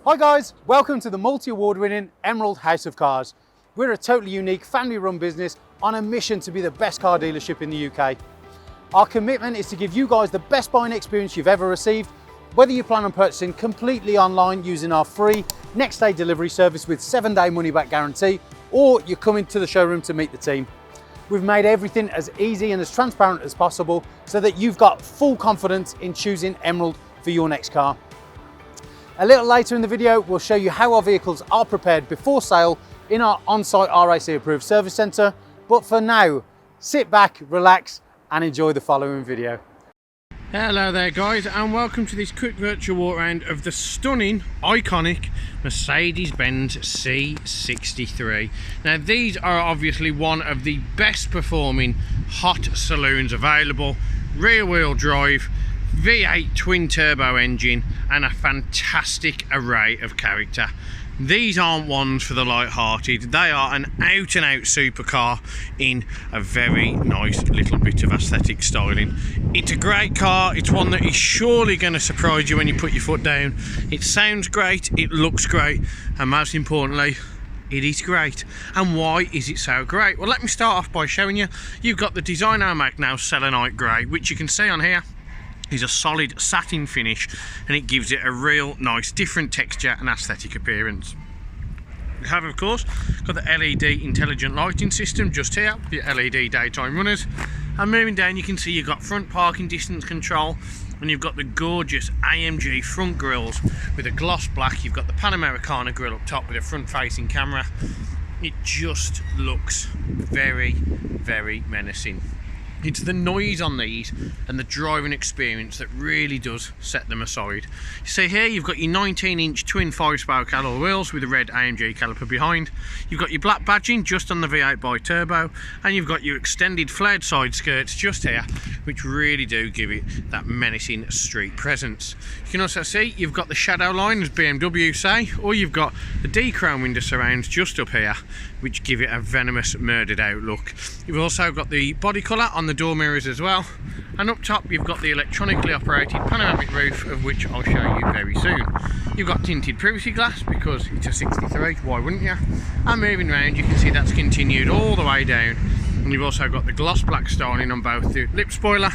Hi guys, welcome to the multi-award winning Emerald House of Cars. We're a totally unique family run business on a mission to be the best car dealership in the UK. Our commitment is to give you guys the best buying experience you've ever received, whether you plan on purchasing completely online using our free next day delivery service with 7-day money back guarantee, or you're coming to the showroom to meet the team. We've made everything as easy and as transparent as possible so that you've got full confidence in choosing Emerald for your next car. A little later in the video, we'll show you how our vehicles are prepared before sale in our on-site RAC approved service centre. But for now, sit back, relax and enjoy the following video. Hello there guys, and welcome to this quick virtual walk around of the stunning, iconic Mercedes-Benz C63. Now these are obviously one of the best performing hot saloons available. Rear wheel drive, V8 twin turbo engine and a fantastic array of character. These aren't ones for the light-hearted, they are an out and out supercar in a very nice little bit of aesthetic styling. It's a great car, it's one that is surely going to surprise you when you put your foot down. It sounds great, it looks great, and most importantly, it is great. And why is it so great? Well, let me start off by showing you. You've got the Designo Magno Selenite grey, which you can see on here is a solid satin finish, and it gives it a real nice different texture and aesthetic appearance. You have of course got the LED intelligent lighting system just here, the LED daytime runners, and moving down you can see you've got front parking distance control, and you've got the gorgeous AMG front grills with a gloss black. You've got the Panamericana grille up top with a front facing camera. It just looks very, very menacing. It's the noise on these and the driving experience that really does set them aside. You see here you've got your 19-inch twin 5-spoke alloy wheels with a red AMG caliper behind. You've got your black badging just on the V8 bi-turbo, and you've got your extended flared side skirts just here, which really do give it that menacing street presence. You can also see you've got the shadow line, as BMW say, or you've got the D-chrome window surrounds just up here, which give it a venomous, murdered out look. You've also got the body colour on the door mirrors as well, and up top you've got the electronically operated panoramic roof, of which I'll show you very soon. You've got tinted privacy glass because it's a 63, why wouldn't you? And moving around you can see that's continued all the way down, and you've also got the gloss black styling on both the lip spoiler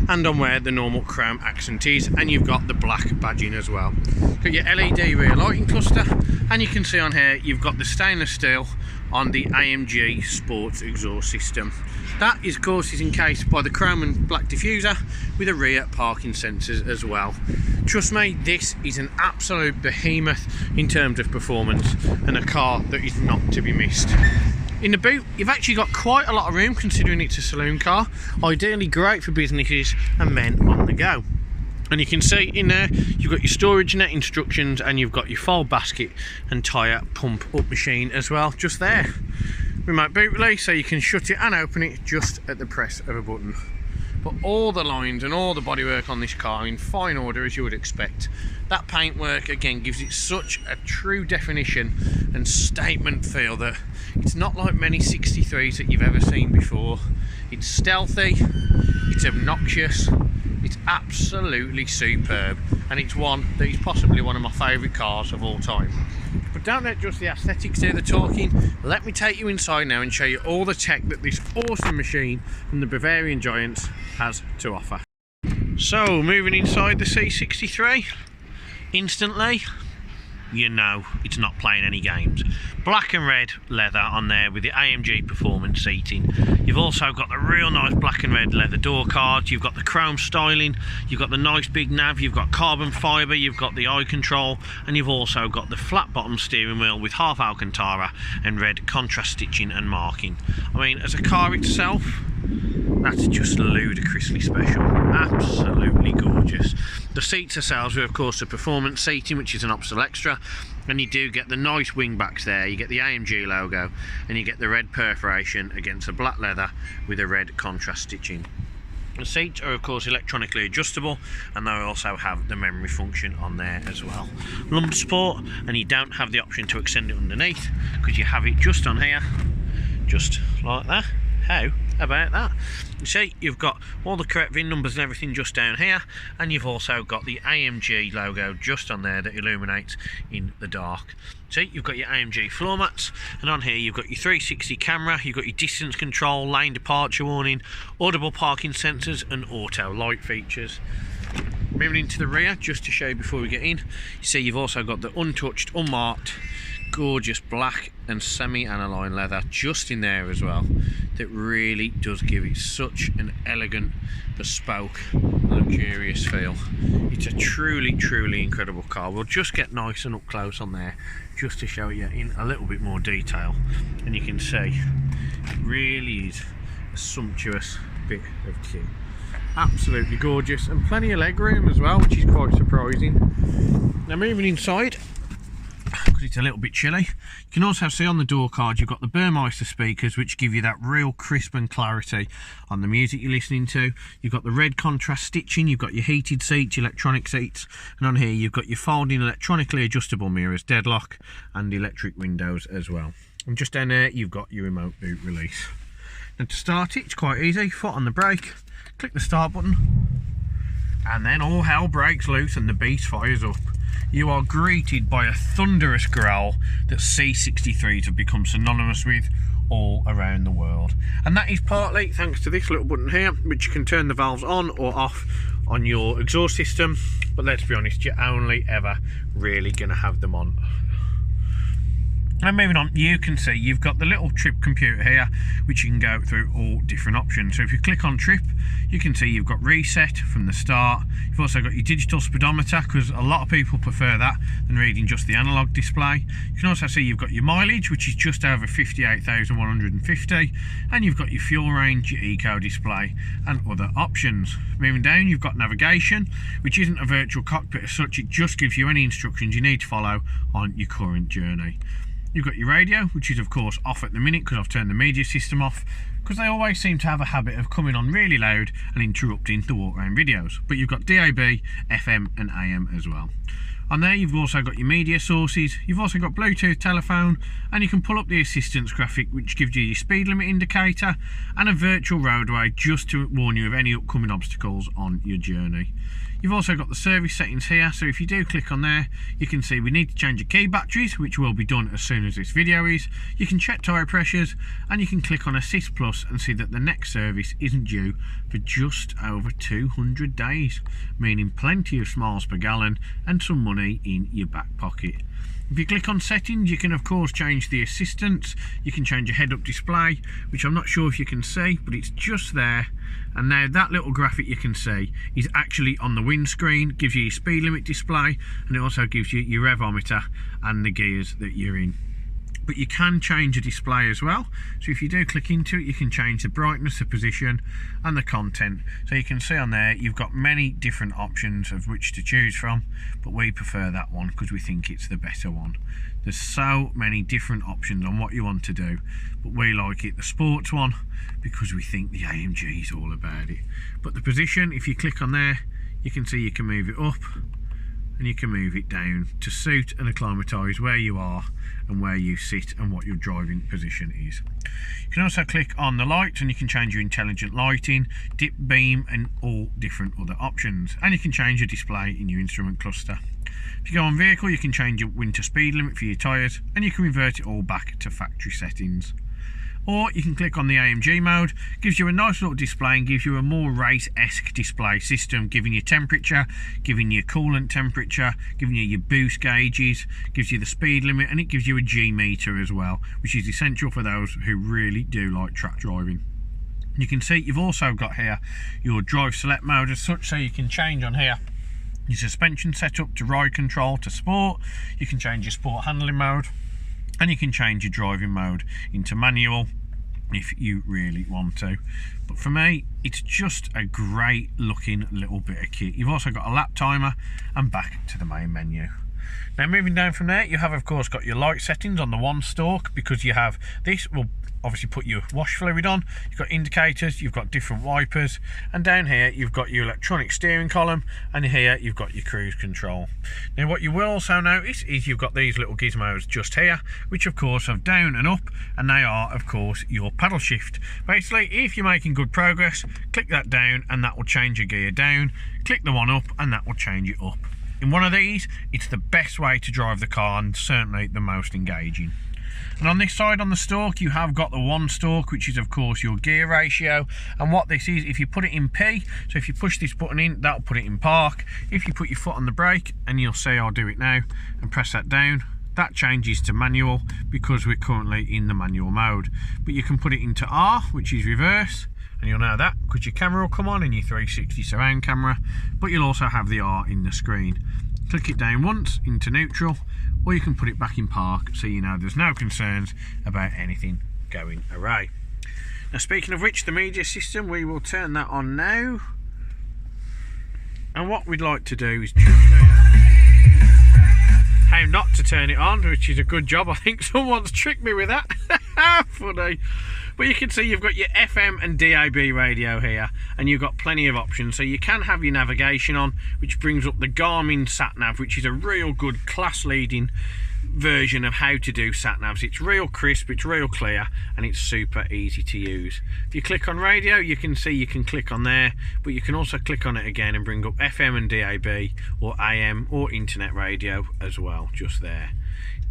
and on where the normal chrome accent is, and you've got the black badging as well. Got your LED rear lighting cluster, and you can see on here you've got the stainless steel on the AMG sports exhaust system. That is of course is encased by the chrome and black diffuser with the rear parking sensors as well. Trust me, this is an absolute behemoth in terms of performance, and a car that is not to be missed. In the boot, you've actually got quite a lot of room considering it's a saloon car, ideally great for businesses and men on the go. And you can see in there you've got your storage net instructions, and you've got your fold basket and tyre pump up machine as well just there. Remote boot release, so you can shut it and open it just at the press of a button. But all the lines and all the bodywork on this car in fine order, as you would expect. That paintwork again gives it such a true definition and statement feel that it's not like many 63s that you've ever seen before. It's stealthy, it's obnoxious, it's absolutely superb, and it's one that is possibly one of my favourite cars of all time. But don't let just the aesthetics do the talking. Let me take you inside now and show you all the tech that this awesome machine from the Bavarian Giants has to offer. So moving inside the C63, instantly you know it's not playing any games. Black and red leather on there with the AMG performance seating. You've also got the real nice black and red leather door cards. You've got the chrome styling, you've got the nice big nav, you've got carbon fibre, you've got the eye control, and you've also got the flat bottom steering wheel with half Alcantara and red contrast stitching and marking. I mean, as a car itself, that's just ludicrously special, absolutely gorgeous. The seats themselves are of course the performance seating, which is an optional extra, and you do get the nice wing backs there. You get the AMG logo, and you get the red perforation against the black leather with a red contrast stitching. The seats are of course electronically adjustable, and they also have the memory function on there as well. Lumbar support, and you don't have the option to extend it underneath because you have it just on here, just like that. How about that. You see, you've got all the correct VIN numbers and everything just down here, and you've also got the AMG logo just on there that illuminates in the dark. See, you've got your AMG floor mats, and on here you've got your 360 camera, you've got your distance control, lane departure warning, audible parking sensors and auto light features. Moving into the rear, just to show you before we get in, you see you've also got the untouched, unmarked, gorgeous black and semi-aniline leather just in there as well. That really does give it such an elegant, bespoke, luxurious feel. It's a truly, truly incredible car. We'll just get nice and up close on there just to show you in a little bit more detail, and you can see it really is a sumptuous bit of kit. Absolutely gorgeous, and plenty of legroom as well, which is quite surprising. Now moving inside, because it's a little bit chilly, you can also see on the door card you've got the Burmeister speakers, which give you that real crisp and clarity on the music you're listening to. You've got the red contrast stitching, you've got your heated seats, electronic seats, and on here you've got your folding electronically adjustable mirrors, deadlock and electric windows as well. And just down there you've got your remote boot release. Now to start it, it's quite easy. Foot on the brake, click the start button, and then all hell breaks loose and the beast fires up. You are greeted by a thunderous growl that C63s have become synonymous with all around the world. And that is partly thanks to this little button here, which you can turn the valves on or off on your exhaust system. But let's be honest, you're only ever really going to have them on. And moving on, you can see you've got the little trip computer here, which you can go through all different options. So if you click on trip, you can see you've got reset from the start. You've also got your digital speedometer, because a lot of people prefer that than reading just the analog display. You can also see you've got your mileage, which is just over 58,150, and you've got your fuel range, your eco display and other options. Moving down, you've got navigation, which isn't a virtual cockpit as such. It just gives you any instructions you need to follow on your current journey. You've got your radio, which is of course off at the minute because I've turned the media system off, because they always seem to have a habit of coming on really loud and interrupting the walk around videos. But you've got DAB, FM and AM as well. On there you've also got your media sources, you've also got Bluetooth telephone, and you can pull up the assistance graphic, which gives you your speed limit indicator and a virtual roadway just to warn you of any upcoming obstacles on your journey. You've also got the service settings here, so if you do click on there, you can see we need to change your key batteries, which will be done as soon as this video is. You can check tyre pressures, and you can click on Assist Plus and see that the next service isn't due for just over 200 days, meaning plenty of miles per gallon and some money in your back pocket. If you click on settings, you can of course change the assistance. You can change your head-up display, which I'm not sure if you can see, but it's just there. And now that little graphic you can see is actually on the windscreen, gives you your speed limit display, and it also gives you your revometer and the gears that you're in. But you can change the display as well, so if you do click into it, you can change the brightness, the position and the content. So you can see on there you've got many different options of which to choose from, but we prefer that one because we think it's the better one. There's so many different options on what you want to do, but we like it the sports one because we think the AMG is all about it. But the position, if you click on there, you can see you can move it up and you can move it down to suit and acclimatise where you are and where you sit and what your driving position is. You can also click on the lights and you can change your intelligent lighting, dip beam and all different other options. And you can change your display in your instrument cluster. If you go on vehicle, you can change your winter speed limit for your tyres and you can revert it all back to factory settings. Or you can click on the AMG mode, gives you a nice little display and gives you a more race-esque display system, giving you temperature, giving you coolant temperature, giving you your boost gauges, gives you the speed limit, and it gives you a G meter as well, which is essential for those who really do like track driving. You can see you've also got here your drive select mode as such, so you can change on here your suspension setup to ride control to sport. You can change your sport handling mode, and you can change your driving mode into manual if you really want to. But for me, it's just a great looking little bit of kit. You've also got a lap timer and back to the main menu. Now moving down from there, you have of course got your light settings on the one stalk, because you have this will obviously put your wash fluid on. You've got indicators, you've got different wipers, and down here you've got your electronic steering column, and here you've got your cruise control. Now what you will also notice is you've got these little gizmos just here, which of course have down and up, and they are of course your paddle shift. Basically, if you're making good progress, click that down and that will change your gear down. Click the one up and that will change it up. In one of these, it's the best way to drive the car and certainly the most engaging. And on this side on the stalk, you have got the one stalk, which is of course your gear ratio. And what this is, if you put it in P, so if you push this button in, that'll put it in park. If you put your foot on the brake, and you'll see I'll do it now, and press that down, that changes to manual because we're currently in the manual mode. But you can put it into R, which is reverse, and you'll know that because your camera will come on in your 360 surround camera, but you'll also have the R in the screen. Click it down once into neutral, or you can put it back in park so you know there's no concerns about anything going awry. Now speaking of which, the media system, we will turn that on now, and what we'd like to do is how not to turn it on, which is a good job. I think someone's tricked me with that. Funny. But you can see you've got your FM and DAB radio here, and you've got plenty of options. So you can have your navigation on, which brings up the Garmin sat-nav, which is a real good class-leading version of how to do sat-navs. It's real crisp, it's real clear, and it's super easy to use. If you click on radio, you can see you can click on there, but you can also click on it again and bring up FM and DAB, or AM or internet radio as well, just there.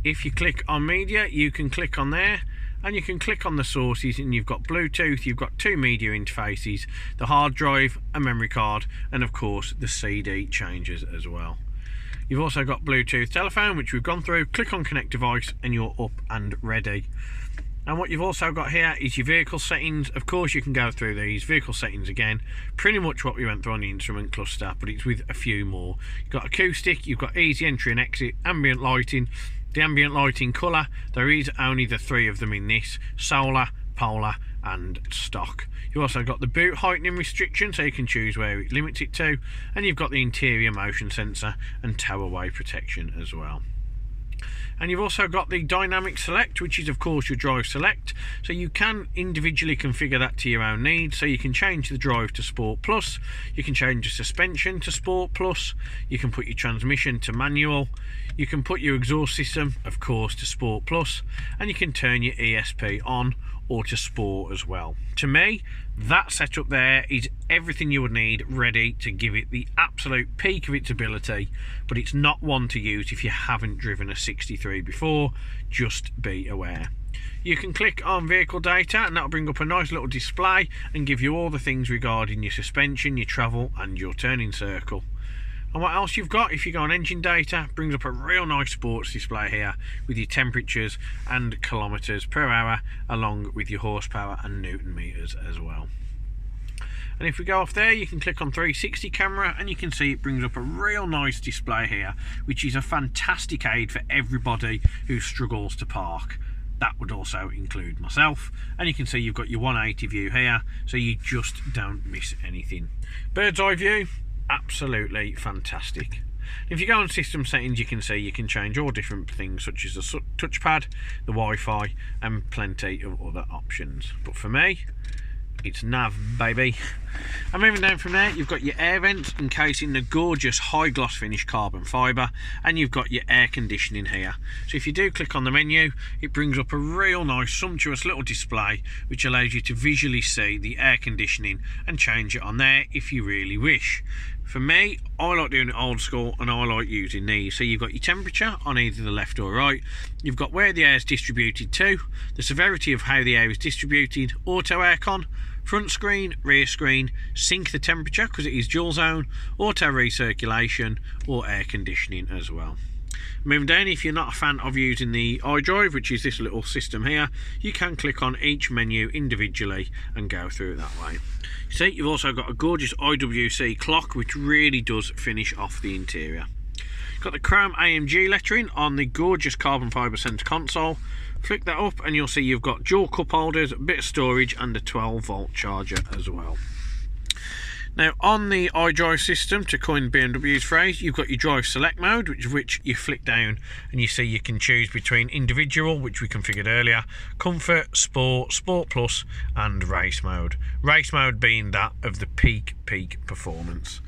If you click on media, you can click on there, and you can click on the sources, and you've got Bluetooth, you've got two media interfaces, the hard drive, a memory card, and of course the CD changes as well. You've also got Bluetooth telephone, which we've gone through. Click on connect device and you're up and ready. And what you've also got here is your vehicle settings. Of course you can go through these vehicle settings again, pretty much what we went through on the instrument cluster, but it's with a few more. You've got acoustic, you've got easy entry and exit, ambient lighting, the ambient lighting colour, there is only the three of them in this: solar, polar and stock. You've also got the boot heightening restriction, so you can choose where it limits it to, and you've got the interior motion sensor and tow-away protection as well. And you've also got the dynamic select, which is of course your drive select, so you can individually configure that to your own needs. So you can change the drive to Sport Plus, you can change the suspension to Sport Plus, you can put your transmission to manual, you can put your exhaust system of course to Sport Plus, and you can turn your ESP on or to Sport as well. To me, that setup there is everything you would need, ready to give it the absolute peak of its ability, but it's not one to use if you haven't driven a 63 before. Just be aware. You can click on vehicle data and that'll bring up a nice little display and give you all the things regarding your suspension, your travel and your turning circle. And what else you've got, if you go on engine data, brings up a real nice sports display here with your temperatures and kilometres per hour, along with your horsepower and newton meters as well. And if we go off there, you can click on 360 camera and you can see it brings up a real nice display here, which is a fantastic aid for everybody who struggles to park. That would also include myself. And you can see you've got your 180 view here, so you just don't miss anything. Bird's eye view, absolutely fantastic. If you go on system settings, you can see you can change all different things such as the touchpad, the Wi-Fi and plenty of other options. But for me, it's nav, baby. And moving down from there, you've got your air vents encasing the gorgeous high gloss finish carbon fibre, and you've got your air conditioning here. So if you do click on the menu, it brings up a real nice sumptuous little display which allows you to visually see the air conditioning and change it on there if you really wish. For me, I like doing it old school and I like using these. So you've got your temperature on either the left or right, you've got where the air is distributed to, the severity of how the air is distributed, auto aircon, front screen, rear screen, sync the temperature because it is dual zone, auto recirculation or air conditioning as well. Moving down, if you're not a fan of using the iDrive, which is this little system here, you can click on each menu individually and go through it that way. You see, you've also got a gorgeous IWC clock which really does finish off the interior. You've got the chrome AMG lettering on the gorgeous carbon fibre centre console. Flick that up and you'll see you've got dual cup holders, a bit of storage and a 12 volt charger as well. Now on the iDrive system, to coin BMW's phrase, you've got your drive select mode, which you flick down and you see you can choose between individual, which we configured earlier, comfort, sport, sport plus and race mode. Race mode being that of the peak performance.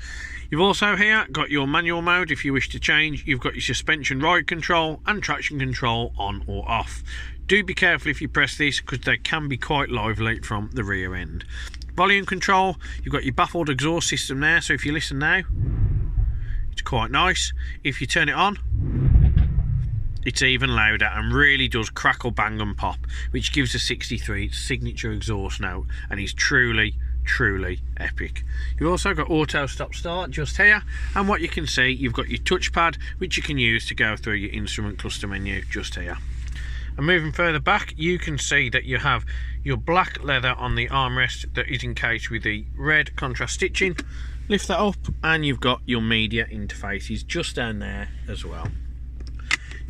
You've also here got your manual mode if you wish to change. You've got your suspension ride control and traction control on or off. Do be careful if you press this because they can be quite lively from the rear end. Volume control, you've got your baffled exhaust system there, so if you listen now, it's quite nice. If you turn it on, it's even louder and really does crackle, bang and pop, which gives the 63 its signature exhaust note and is truly epic. You've also got auto stop start just here, and what you can see, you've got your touchpad which you can use to go through your instrument cluster menu just here. And moving further back, you can see that you have your black leather on the armrest that is encased with the red contrast stitching. Lift that up and you've got your media interfaces just down there as well.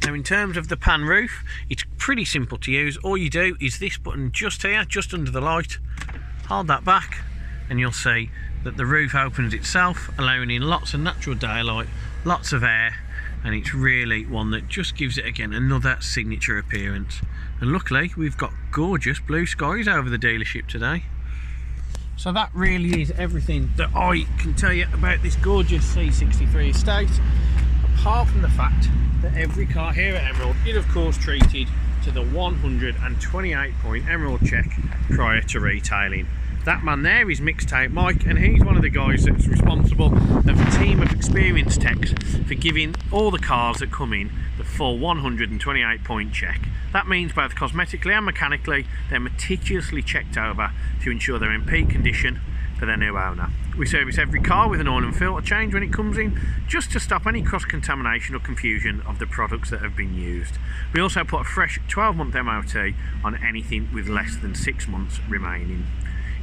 Now in terms of the pan roof, it's pretty simple to use. All you do is this button just here, just under the light, hold that back and you'll see that the roof opens itself, allowing in lots of natural daylight, lots of air, and it's really one that just gives it again another signature appearance. And luckily we've got gorgeous blue skies over the dealership today. So that really is everything that I can tell you about this gorgeous C63 estate, apart from the fact that every car here at Emerald is of course treated to the 128 point Emerald check prior to retailing. That man there is Mixtape Mike, and he's one of the guys that's responsible of a team of experienced techs for giving all the cars that come in the full 128 point check. That means both cosmetically and mechanically they're meticulously checked over to ensure they're in peak condition for their new owner. We service every car with an oil and filter change when it comes in, just to stop any cross-contamination or confusion of the products that have been used. We also put a fresh 12-month MOT on anything with less than 6 months remaining.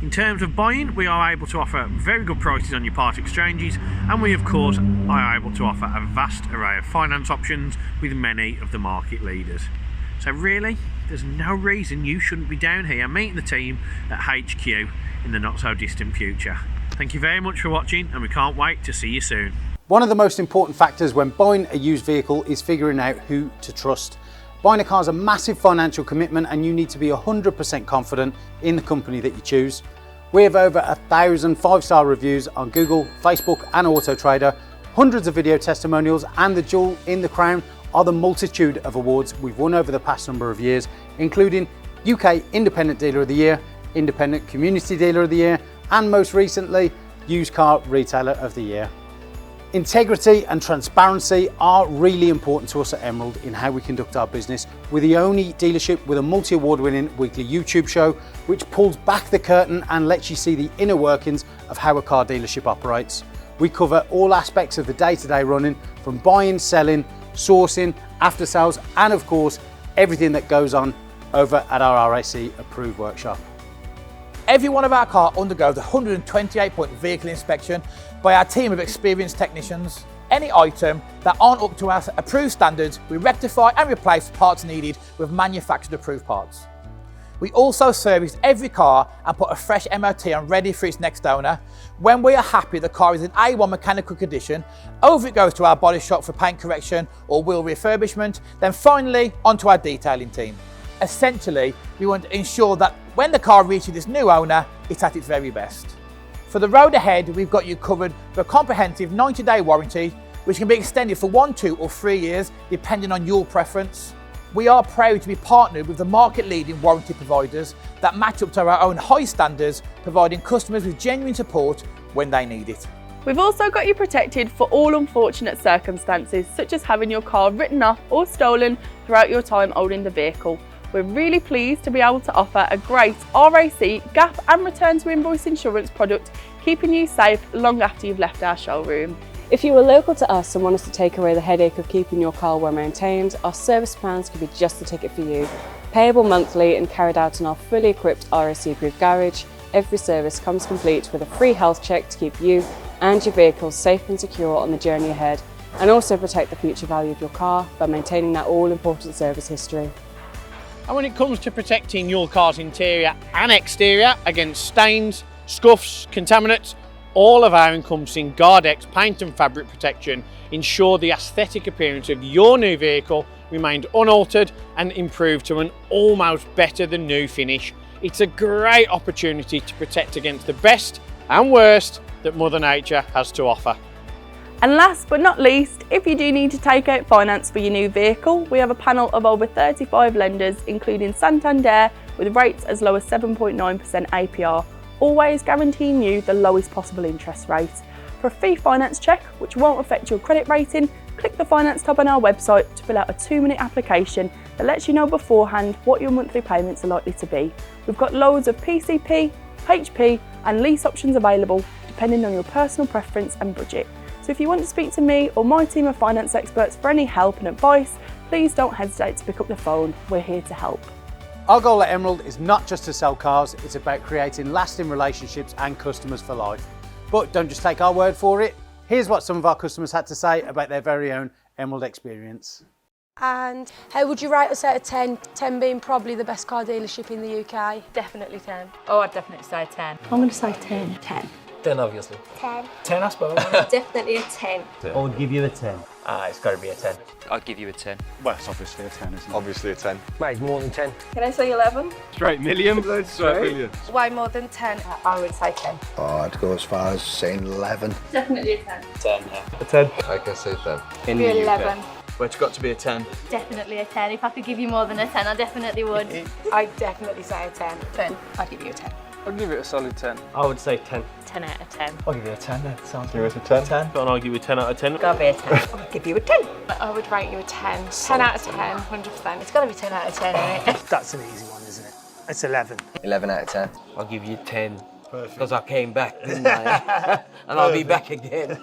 In terms of buying, we are able to offer very good prices on your part exchanges, and we of course are able to offer a vast array of finance options with many of the market leaders. So really, there's no reason you shouldn't be down here meeting the team at HQ in the not so distant future. Thank you very much for watching, and we can't wait to see you soon. One of the most important factors when buying a used vehicle is figuring out who to trust. Buying a car is a massive financial commitment and you need to be 100% confident in the company that you choose. We have over 1,000 5-star reviews on Google, Facebook and Auto Trader, hundreds of video testimonials, and the jewel in the crown are the multitude of awards we've won over the past number of years, including UK Independent Dealer of the Year, Independent Community Dealer of the Year, and most recently, Used Car Retailer of the Year. Integrity and transparency are really important to us at Emerald in how we conduct our business. We're the only dealership with a multi-award winning weekly YouTube show which pulls back the curtain and lets you see the inner workings of how a car dealership operates. We cover all aspects of the day-to-day running, from buying, selling, sourcing, after sales, and of course everything that goes on over at our RAC approved workshop. Every one of our cars undergoes a 128 point vehicle inspection by our team of experienced technicians. Any item that aren't up to our approved standards, we rectify and replace parts needed with manufactured approved parts. We also service every car and put a fresh MOT on ready for its next owner. When we are happy the car is in A1 mechanical condition, over it goes to our body shop for paint correction or wheel refurbishment, then finally onto our detailing team. Essentially, we want to ensure that when the car reaches its new owner, it's at its very best. For the road ahead, we've got you covered with a comprehensive 90-day warranty, which can be extended for 1, 2 or 3 years, depending on your preference. We are proud to be partnered with the market-leading warranty providers that match up to our own high standards, providing customers with genuine support when they need it. We've also got you protected for all unfortunate circumstances, such as having your car written off or stolen throughout your time holding the vehicle. We're really pleased to be able to offer a great RAC, gap and return to invoice insurance product, keeping you safe long after you've left our showroom. If you are local to us and want us to take away the headache of keeping your car well maintained, our service plans could be just the ticket for you. Payable monthly and carried out in our fully equipped RAC approved garage, every service comes complete with a free health check to keep you and your vehicle safe and secure on the journey ahead, and also protect the future value of your car by maintaining that all-important service history. And when it comes to protecting your car's interior and exterior against stains, scuffs, contaminants, All of our encompassing Guardex paint and fabric protection ensure the aesthetic appearance of your new vehicle remained unaltered and improved to an almost better than new finish. It's a great opportunity to protect against the best and worst that Mother Nature has to offer. And last but not least, if you do need to take out finance for your new vehicle, we have a panel of over 35 lenders, including Santander, with rates as low as 7.9% APR, always guaranteeing you the lowest possible interest rate. For a free finance check, which won't affect your credit rating, click the finance tab on our website to fill out a 2-minute application that lets you know beforehand what your monthly payments are likely to be. We've got loads of PCP, HP and lease options available, depending on your personal preference and budget. So if you want to speak to me or my team of finance experts for any help and advice, please don't hesitate to pick up the phone. We're here to help. Our goal at Emerald is not just to sell cars, it's about creating lasting relationships and customers for life. But don't just take our word for it. Here's what some of our customers had to say about their very own Emerald experience. And how would you rate us out of 10? 10 being probably the best car dealership in the UK. Definitely 10. Oh, I'd definitely say 10. I'm going to say 10. 10. 10, obviously. 10. 10, I suppose. Definitely a 10. I would give you a 10. It's got to be a 10. I'd give you a 10. Well, it's obviously a 10, isn't it? Obviously a 10. Mate, more than 10. Can I say 11? Straight million. Straight million. Way more than 10. I would say 10. Oh, I'd go as far as saying 11. Definitely a 10. 10, yeah. A 10. I can say 10. In the 11. Well, it's got to be a 10. Definitely a 10. If I could give you more than a 10, I definitely would. I'd definitely say a 10. 10. I'd give you a 10. I'd give it a solid 10. I would say 10. 10 out of 10. I'll give you a 10 then. Sounds Give it a 10. 10. And I'll give you a 10 out of 10. Gotta be a 10. I'd give you a 10. I would rate you a 10. 10 out of 10, 100%. It's gotta be 10 out of 10, isn't it? That's an easy one, isn't it? It's 11. 11 out of 10. I'll give you 10. Perfect. Because I came back, didn't I? And I'll be back again.